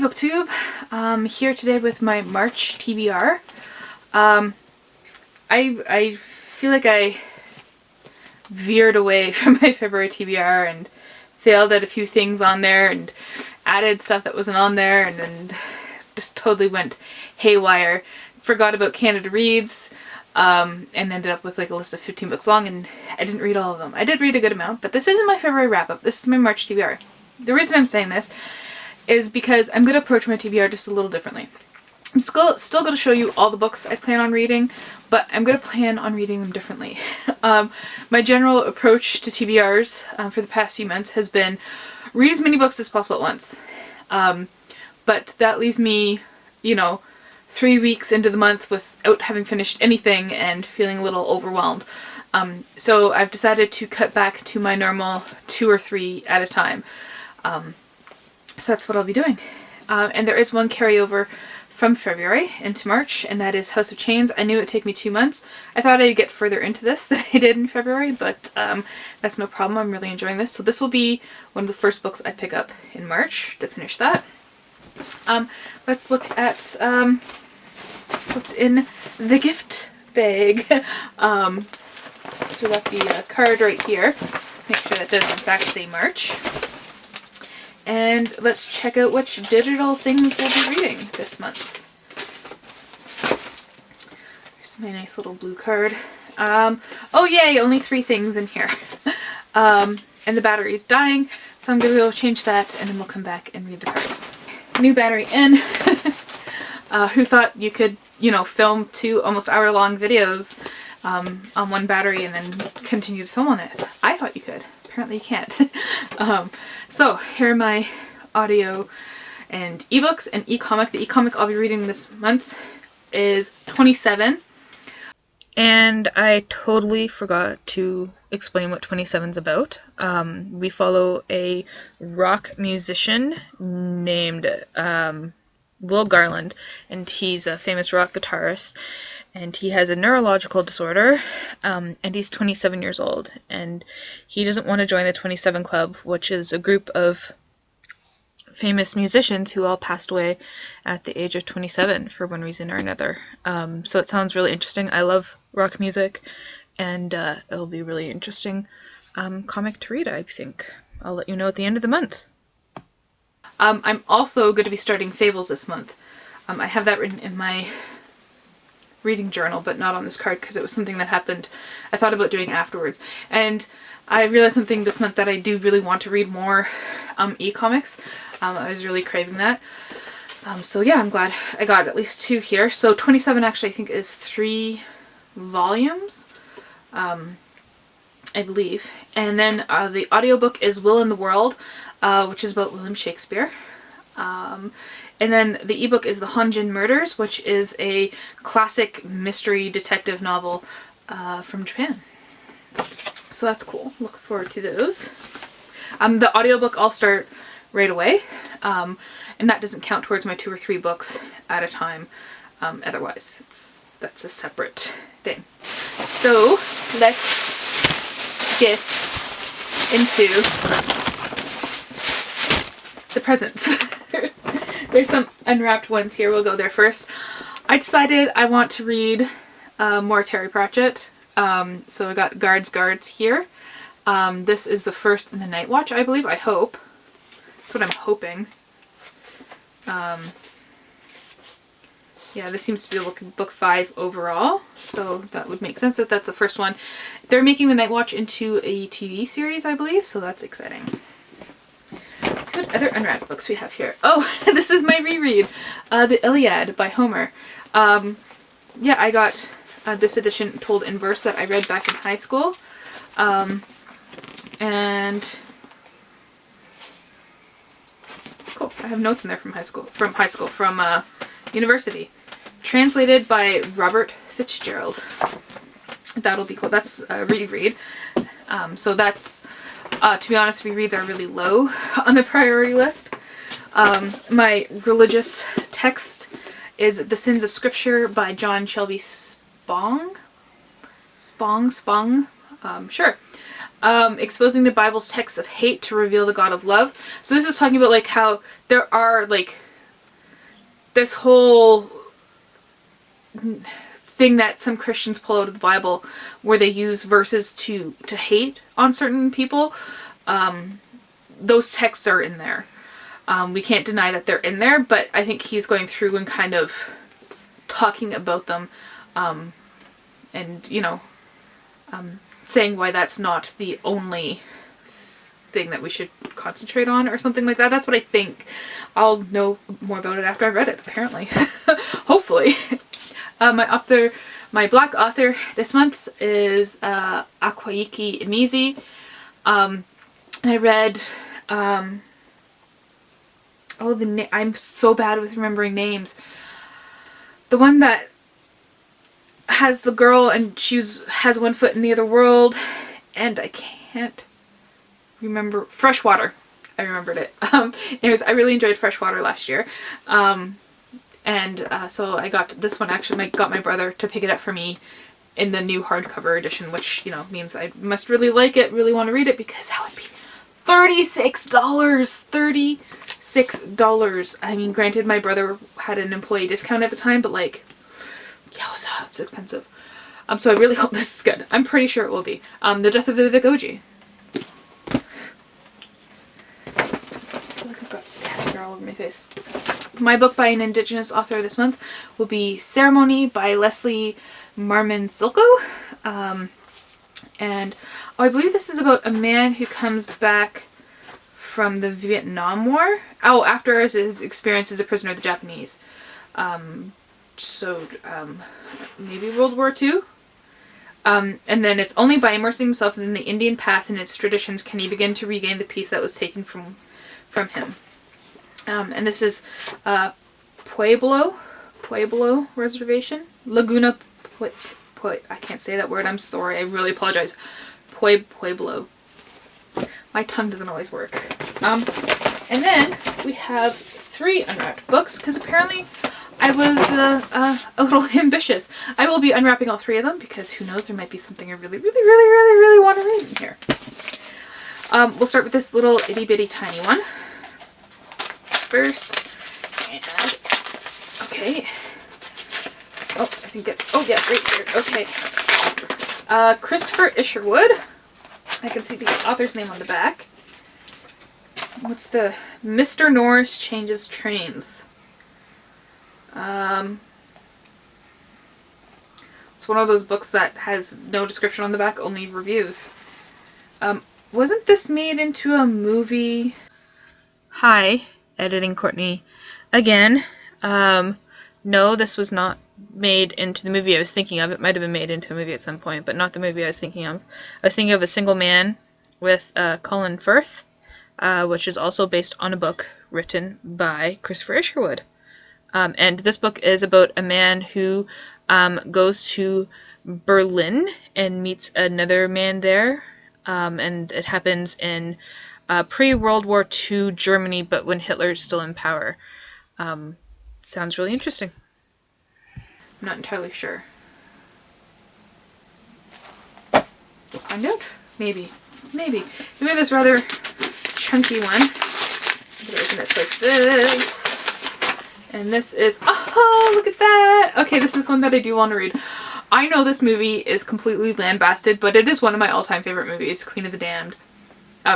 Booktube. Here today with my March TBR. I feel like I veered away from my February TBR and failed at a few things on there and added stuff that wasn't on there and then just totally went haywire. Forgot about Canada Reads and ended up with like a list of 15 books long, and I didn't read all of them. I did read a good amount, but this isn't my February wrap-up. This is my March TBR. The reason I'm saying this is because I'm going to approach my TBR just a little differently. I'm still going to show you all the books I plan on reading, but I'm going to plan on reading them differently. My general approach to TBRs for the past few months has been read as many books as possible at once. But that leaves me, 3 weeks into the month without having finished anything and feeling a little overwhelmed. So I've decided to cut back to my normal 2 or 3 at a time. So that's what I'll be doing. And there is one carryover from February into March, and that is House of Chains. I knew it would take me 2 months. I thought I'd get further into this than I did in February, but that's no problem. I'm really enjoying this. So this will be one of the first books I pick up in March to finish that. Let's look at what's in the gift bag. So we got the card right here. Make sure that does in fact say March. And let's check out which digital things we'll be reading this month. Here's my nice little blue card. Oh yay, only 3 things in here. And the battery's dying, so I'm gonna go change that and then we'll come back and read the card. New battery in. Who thought you could, film 2 almost hour-long videos on one battery and then continue to film on it? I thought you could. Apparently you can't. So here are my audio and ebooks and e-comic. The e-comic I'll be reading this month is 27. And I totally forgot to explain what 27's about. We follow a rock musician named Will Garland, and he's a famous rock guitarist, and he has a neurological disorder, and he's 27 years old, and he doesn't want to join the 27 Club, which is a group of famous musicians who all passed away at the age of 27 for one reason or another. So it sounds really interesting. I love rock music, and it'll be really interesting comic to read, I think. I'll let you know at the end of the month. I'm also going to be starting Fables this month. I have that written in my reading journal, but not on this card because it was something that happened I thought about doing afterwards. And I realized something this month that I do really want to read more e-comics. I was really craving that. So yeah, I'm glad I got at least 2 here. So 27 actually I think is 3 volumes, I believe. And then the audiobook is Will in the World, which is about William Shakespeare. And then the ebook is The Hanjin Murders, which is a classic mystery detective novel from Japan. So that's cool. Look forward to those. The audiobook I'll start right away, and that doesn't count towards my 2 or 3 books at a time. Otherwise, that's a separate thing. So let's get into the presents. There's some unwrapped ones here. We'll go there first. I decided I want to read more Terry Pratchett. So I got Guards here. This is the first in the Night Watch, I believe. I hope. That's what I'm hoping. Yeah, this seems to be book 5 overall. So that would make sense that that's the first one. They're making the Night Watch into a TV series, I believe. So that's exciting. Let's see what other unwrapped books we have here. Oh, this is my reread, the Iliad by Homer. Yeah, I got this edition told in verse that I read back in high school. And cool, I have notes in there from university. Translated by Robert Fitzgerald. That'll be cool. That's a reread. So that's... to be honest, rereads are really low on the priority list. My religious text is The Sins of Scripture by John Shelby Spong? Sure. Exposing the Bible's texts of hate to reveal the God of love. So this is talking about like how there are like this whole thing that some Christians pull out of the Bible where they use verses to hate on certain people, those texts are in there. We can't deny that they're in there, but I think he's going through and kind of talking about them, and, you know, saying why that's not the only thing that we should concentrate on or something like that. That's what I think. I'll know more about it after I've read it, apparently. Hopefully. My black author this month is Akwaiki Imizi. And I read, I'm so bad with remembering names. The one that has the girl and has one foot in the other world, and I can't remember. Freshwater. I remembered it. Anyways, I really enjoyed Freshwater last year. So I got this one, actually, got my brother to pick it up for me in the new hardcover edition, which, you know, means I must really like it, really want to read it, because that would be $36. $36. I mean, granted, my brother had an employee discount at the time, but like, yowza, it's expensive. So I really hope this is good. I'm pretty sure it will be. The Death of Vivek Oji. I feel like I've got cat all over my face. My book by an Indigenous author this month will be Ceremony by Leslie Marmon Silko. And I believe this is about a man who comes back from the Vietnam War. After his experience as a prisoner of the Japanese. Maybe World War II. And then it's only by immersing himself in the Indian past and its traditions can he begin to regain the peace that was taken from him. And this is Pueblo Reservation. Laguna I can't say that word, I'm sorry, I really apologize. Pueblo. My tongue doesn't always work. And then we have 3 unwrapped books, because apparently I was a little ambitious. I will be unwrapping all 3 of them, because who knows, there might be something I really, really, really, really, really want to read in here. We'll start with this little itty bitty tiny one first. And, okay. Oh, I think yeah, right here. Okay. Christopher Isherwood. I can see the author's name on the back. What's the... Mr. Norris Changes Trains. It's one of those books that has no description on the back, only reviews. Wasn't this made into a movie? Hi, editing Courtney again. No, this was not made into the movie I was thinking of. It might have been made into a movie at some point, but not the movie I was thinking of. I was thinking of A Single Man with Colin Firth, which is also based on a book written by Christopher Isherwood. And this book is about a man who goes to Berlin and meets another man there. And it happens in pre-World War II Germany, but when Hitler's still in power. Sounds really interesting. I'm not entirely sure. We'll find out. Maybe. Maybe this rather chunky one. I'm gonna open it like this. And this is, oh, look at that! Okay, this is one that I do want to read. I know this movie is completely lambasted, but it is one of my all-time favorite movies, Queen of the Damned.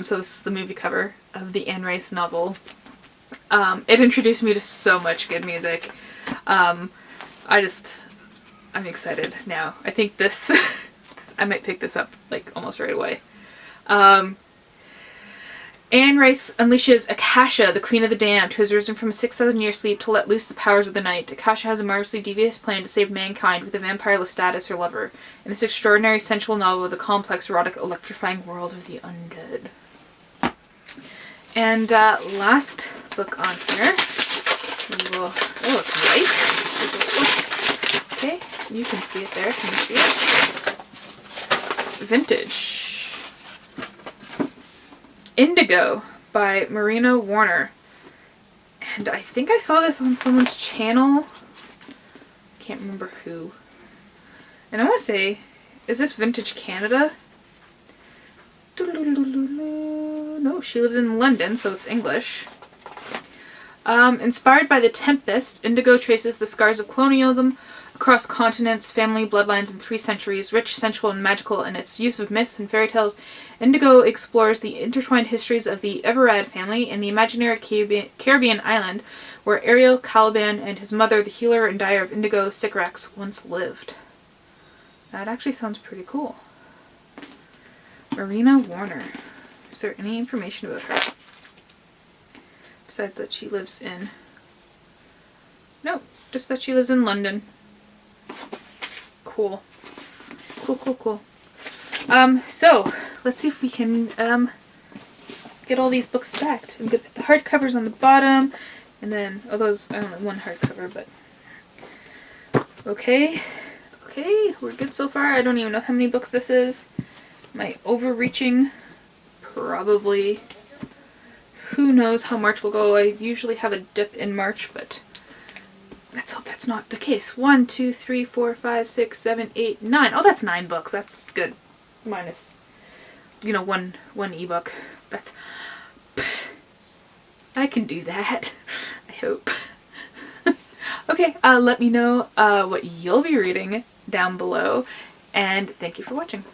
So this is the movie cover of the Anne Rice novel. It introduced me to so much good music. I'm excited now. I think this, I might pick this up like almost right away. Anne Rice unleashes Akasha, the Queen of the Damned, who has risen from a 6,000-year sleep to let loose the powers of the night. Akasha has a marvelously devious plan to save mankind with a vampire Lestat as her lover, in this extraordinary sensual novel of the complex, erotic, electrifying world of the undead. And last book on here, we will, oh, it's white. Okay, you can see it there. Can you see it? Vintage. Indigo by Marina Warner. And I think I saw this on someone's channel. Can't remember who. And I want to say, is this Vintage Canada? No, she lives in London, so it's English. Inspired by The Tempest, Indigo traces the scars of colonialism across continents, family bloodlines in 3 centuries. Rich, sensual, and magical in its use of myths and fairy tales, Indigo explores the intertwined histories of the Everard family in the imaginary Caribbean island where Ariel Caliban and his mother, the healer and dyer of indigo, Sycorax, once lived. That actually sounds pretty cool. Marina Warner. Is there any information about her? Besides that she lives in... No, just that she lives in London. Cool. Cool. So, let's see if we can get all these books stacked. And get the hardcovers on the bottom. And then, oh, those, I only have one hardcover, but... Okay, we're good so far. I don't even know how many books this is. Am I overreaching? Probably. Who knows how March will go. I usually have a dip in March, but let's hope that's not the case. 1, 2, 3, 4, 5, 6, 7, 8, 9. Oh, that's 9 books. That's good. Minus, one ebook. That's... I can do that. I hope. Okay, let me know what you'll be reading down below, and thank you for watching.